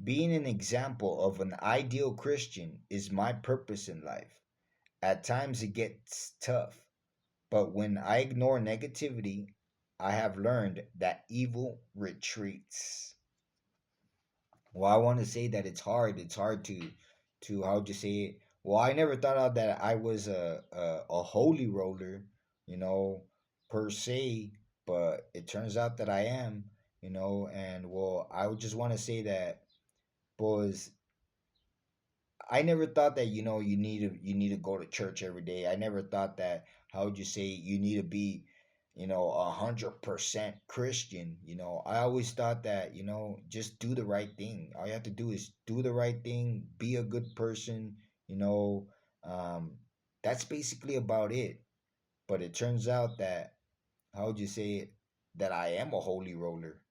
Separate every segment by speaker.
Speaker 1: Being an example of an ideal Christian is my purpose in life. At times it gets tough, but when I ignore negativity, I have learned that evil retreats. Well, I want to say that it's hard. It's hard to how'd you say it? Well, I never thought out that I was a holy roller, you know, per se, but it turns out that I am, and well, I would just want to say that, boys, I never thought that you need to go to church every day. I never thought that how would you say you need to be 100% Christian. I always thought that just do the right thing. All you have to do is do the right thing, be a good person. You know, um, that's basically about it. But it turns out that how would you say it, that I am a holy roller,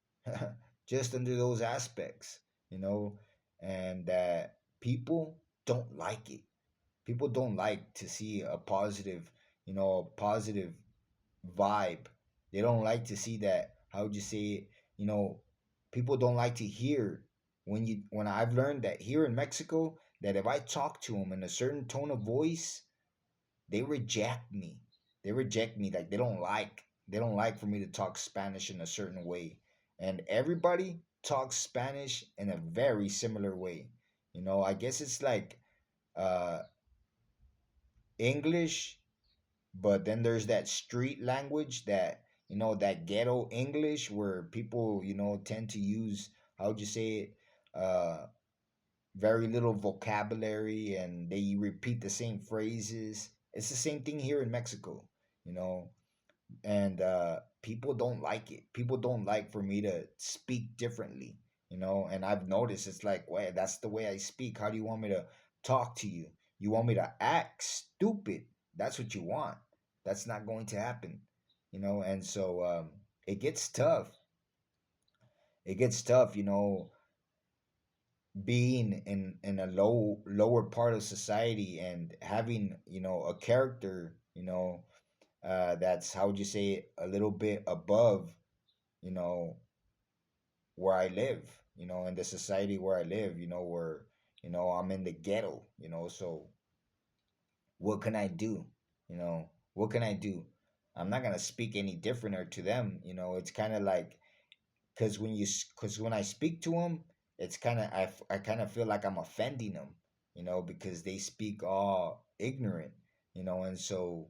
Speaker 1: just under those aspects, you know, and that people don't like it. People don't like to see a positive, a positive vibe. They don't like to see that. How would you say it? You know, people don't like to hear when I've learned that here in Mexico that if I talk to them in a certain tone of voice, they reject me. They reject me, like they don't like for me to talk Spanish in a certain way. And everybody talks Spanish in a very similar way. I guess it's like uh English, but then there's that street language, that ghetto English where people, tend to use, how would you say it? Very little vocabulary, and they repeat the same phrases. It's the same thing here in Mexico, you know, and people don't like it. People don't like for me to speak differently, and I've noticed it's like, wait, that's the way I speak. How do you want me to talk to you? You want me to act stupid? That's what you want. That's not going to happen, and so it gets tough. It gets tough, being in a lower part of society and having a character, that's, how would you say it, a little bit above you know where I live, in the society where I live, where I'm in the ghetto, so what can I do? What can I do? I'm not gonna speak any different to them. It's kind of like, because when I speak to them, it's kind of I kind of feel like I'm offending them, because they speak all ignorant, and so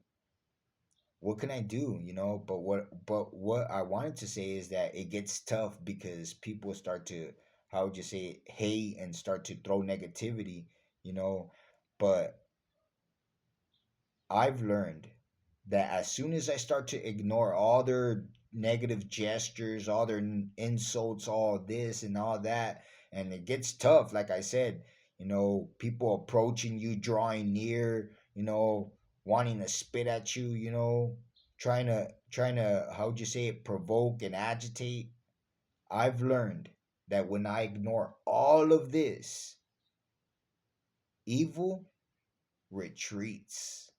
Speaker 1: what can I do? But what I wanted to say is that it gets tough because people start to, how would you say it, hate and start to throw negativity, you know. But I've learned that as soon as I start to ignore all their negative gestures, all their insults, all this and all that, and it gets tough, like I said, people approaching you, drawing near, wanting to spit at you, trying to, how'd you say it, provoke and agitate. I've learned that when I ignore all of this, evil retreats.